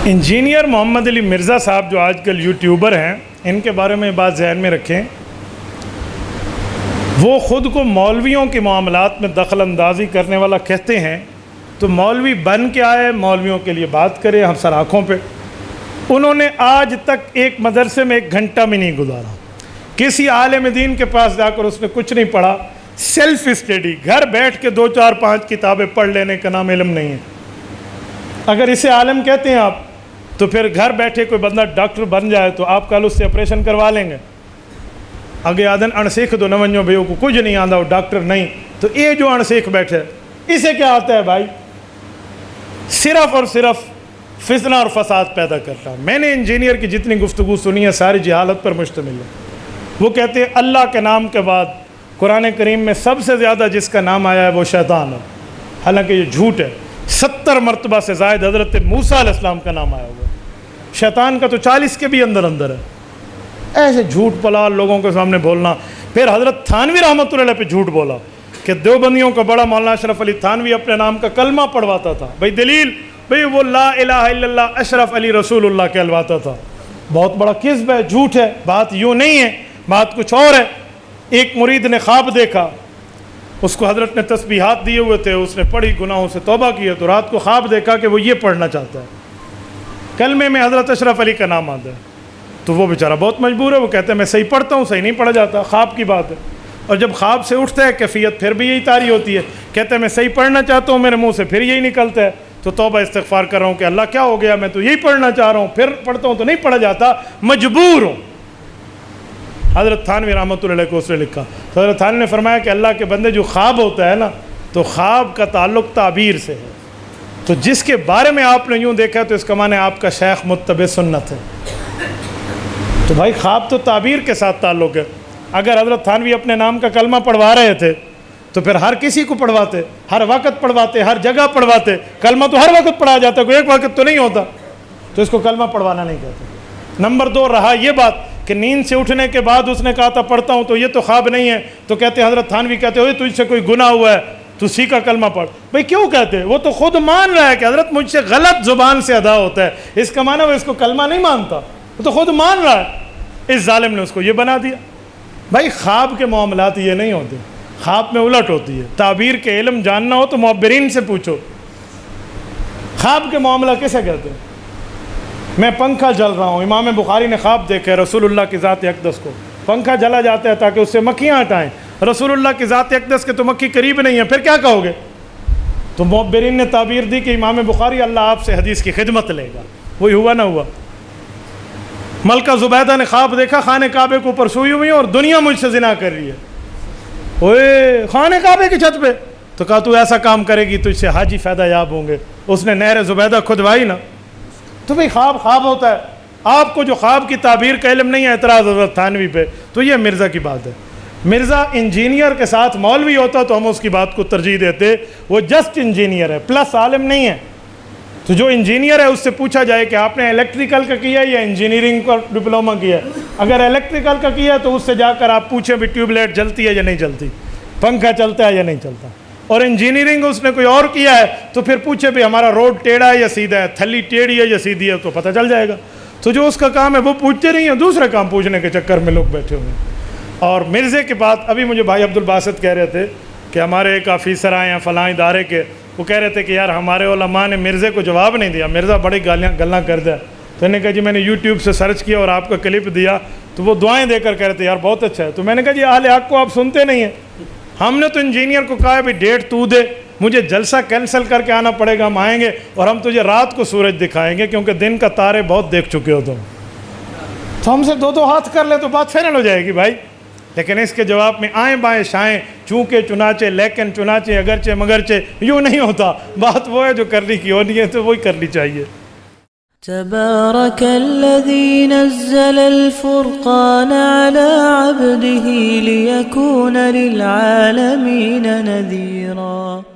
Engineer محمد علی مرزا صاحب جو آج کل یوٹیوبر ہیں، ان کے بارے میں بات ذہن میں رکھیں. وہ خود کو مولویوں کے معاملات میں دخل اندازی کرنے والا کہتے ہیں، تو مولوی بن کے آئے، مولویوں کے لیے بات کرے ہم سر آنکھوں پہ. انہوں نے آج تک ایک مدرسے میں 1 گھنٹہ بھی نہیں گزارا، کسی عالم دین کے پاس جا کر اس نے کچھ نہیں پڑھا. سیلف اسٹڈی، گھر بیٹھ کے 2 4 5 کتابیں پڑھ لینے کا نام علم نہیں ہے. اگر اسے عالم کہتے ہیں آپ، تو پھر گھر بیٹھے کوئی بندہ ڈاکٹر بن جائے تو آپ کل اس سے آپریشن کروا لیں گے. اگے آدن اڑسیکھ دو نونجو بھائیوں کو کچھ نہیں آتا، وہ ڈاکٹر نہیں. تو یہ جو اڑسیکھ بیٹھے اسے کیا آتا ہے بھائی؟ صرف اور صرف فتنہ اور فساد پیدا کرتا ہے. میں نے انجینئر کی جتنی گفتگو سنی ہے ساری جہالت پر مشتمل ہے. وہ کہتے ہیں اللہ کے نام کے بعد قرآن کریم میں سب سے زیادہ جس کا نام آیا ہے وہ شیطان ہے. حالانکہ یہ جھوٹ ہے. 70 مرتبہ سے زائد حضرت موسیٰ علیہ السلام کا نام آیا ہوا ہے. شیطان کا تو 40 کے بھی اندر ہے. ایسے جھوٹ پلال لوگوں کے سامنے بولنا. پھر حضرت تھانوی رحمۃ اللہ علیہ پہ جھوٹ بولا کہ دیوبندیوں کا بڑا مولانا اشرف علی تھانوی اپنے نام کا کلمہ پڑھواتا تھا. بھائی دلیل؟ بھئی وہ لا الہ الا اللہ اشرف علی رسول اللہ کہلواتا تھا. بہت بڑا کذب ہے، جھوٹ ہے. بات یوں نہیں ہے، بات کچھ اور ہے. ایک مرید نے خواب دیکھا، اس کو حضرت نے تسبیحات دیے ہوئے تھے، اس نے پڑھی، گناہوں سے توبہ کی ہے. تو رات کو خواب دیکھا کہ وہ یہ پڑھنا چاہتا ہے، کلمے میں حضرت اشرف علی کا نام آتا ہے. تو وہ بیچارہ بہت مجبور ہے. وہ کہتے ہیں میں صحیح پڑھتا ہوں، صحیح نہیں پڑھا جاتا، خواب کی بات ہے. اور جب خواب سے اٹھتا ہے کیفیت پھر بھی یہی طاری ہوتی ہے. کہتے ہیں میں صحیح پڑھنا چاہتا ہوں، میرے منہ سے پھر یہی نکلتا ہے. تو توبہ استغفار کر رہا ہوں کہ اللہ کیا ہو گیا، میں تو یہی پڑھنا چاہ رہا ہوں، پھر پڑھتا ہوں تو نہیں پڑھا جاتا، مجبور ہوں. حضرت تھانوی رحمۃ اللہ علیہ کو اس نے لکھا. تو حضرت تھانوی نے فرمایا کہ اللہ کے بندے جو خواب ہوتا ہے نا، تو خواب کا تعلق تعبیر سے ہے. تو جس کے بارے میں آپ نے یوں دیکھا تو اس کا معنی آپ کا شیخ متبع سنت ہے. تو بھائی خواب تو تعبیر کے ساتھ تعلق ہے. اگر حضرت تھانوی اپنے نام کا کلمہ پڑھوا رہے تھے تو پھر ہر کسی کو پڑھواتے، ہر وقت پڑھواتے، ہر جگہ پڑھواتے. کلمہ تو ہر وقت پڑھا جاتا ہے، کوئی ایک وقت تو نہیں ہوتا. تو اس کو کلمہ پڑھوانا نہیں کہتے. نمبر 2 رہا یہ بات کہ نیند سے اٹھنے کے بعد اس نے کہا تھا پڑھتا ہوں، تو یہ تو خواب نہیں ہے. تو کہتے حضرت تھانوی کہتے ہوئے تجھ سے کوئی گناہ ہوا ہے، تو اسی کا کلمہ پڑھ. بھئی کیوں کہتے؟ وہ تو خود مان رہا ہے کہ حضرت مجھ سے غلط زبان سے ادا ہوتا ہے. اس کا معنی وہ اس کو کلمہ نہیں مانتا، وہ تو خود مان رہا ہے. اس ظالم نے اس کو یہ بنا دیا. بھائی خواب کے معاملات یہ نہیں ہوتے، خواب میں الٹ ہوتی ہے. تعبیر کے علم جاننا ہو تو معبرین سے پوچھو. خواب کے معاملہ کیسے کہتے ہیں؟ میں پنکھا جل رہا ہوں، امام بخاری نے خواب دیکھا ہے رسول اللہ کی ذات اقدس کو. پنکھا جلا جاتا ہے تاکہ اس سے مکھیاں ہٹائیں. رسول اللہ کی ذات اقدس کے تو مکھی قریب نہیں ہے، پھر کیا کہو گے؟ تو معبرین نے تعبیر دی کہ امام بخاری اللہ آپ سے حدیث کی خدمت لے گا. وہی ہوا نہ ہوا. ملکہ زبیدہ نے خواب دیکھا خانہ کعبے کے اوپر سوئی ہوئی اور دنیا مجھ سے زنا کر رہی ہے. اوئے خانہ کعبے کی چھت پہ. تو کہا تو ایسا کام کرے گی تجھ سے حاجی فائدہ یاب ہوں گے. اس نے نہر زبیدہ کھدوائی نا. تو بھئی خواب خواب ہوتا ہے. آپ کو جو خواب کی تعبیر کا علم نہیں ہے، اعتراض حضرت تھانوی پہ، تو یہ مرزا کی بات ہے. مرزا انجینئر کے ساتھ مولوی ہوتا تو ہم اس کی بات کو ترجیح دیتے. وہ جسٹ انجینئر ہے، پلس عالم نہیں ہے. تو جو انجینئر ہے اس سے پوچھا جائے کہ آپ نے الیکٹریکل کا کیا یا انجینئرنگ کا ڈپلومہ کیا ہے. اگر الیکٹریکل کا کیا تو اس سے جا کر آپ پوچھیں بھی ٹیوب لائٹ جلتی ہے یا نہیں جلتی، پنکھا چلتا ہے یا نہیں چلتا. اور انجینئرنگ اس نے کوئی اور کیا ہے تو پھر پوچھے بھی ہمارا روڈ ٹیڑھا ہے یا سیدھا ہے، تھلی ٹیڑھی ہے یا سیدھی ہے، تو پتہ چل جائے گا. تو جو اس کا کام ہے وہ پوچھتے نہیں ہیں، دوسرے کام پوچھنے کے چکر میں لوگ بیٹھے ہوئے ہیں. اور مرزے کے بعد ابھی مجھے بھائی عبدالباسط کہہ رہے تھے کہ ہمارے ایک آفیسر آئے ہیں فلاں ادارے کے، وہ کہہ رہے تھے کہ یار ہمارے علماء نے مرزے کو جواب نہیں دیا، مرزا بڑی گالیاں کرتا ہے. تو میں نے کہا جی میں نے یوٹیوب سے سرچ کیا اور آپ کا کلپ دیا، تو وہ دعائیں دے کر کہہ رہے تھے یار بہت اچھا ہے. تو میں نے کہا جی اہل حق کو آپ سنتے نہیں ہیں. ہم نے تو انجینئر کو کہا ہے بھی ڈیٹ تو دے، مجھے جلسہ کینسل کر کے آنا پڑے گا، ہم آئیں گے اور ہم تجھے رات کو سورج دکھائیں گے کیونکہ دن کا تارے بہت دیکھ چکے ہو تم. تو ہم سے 2 ہاتھ کر لے تو بات فائنل ہو جائے گی بھائی. لیکن اس کے جواب میں آئیں بائیں شائیں، چونکہ چنانچہ، لیکن چنانچہ، اگرچہ مگرچہ، یوں نہیں ہوتا. بات وہ ہے جو کرنے کی ہونی ہے تو وہی کرنی چاہیے. تبارك الذي نزل الفرقان على عبده ليكون للعالمين نذيرا.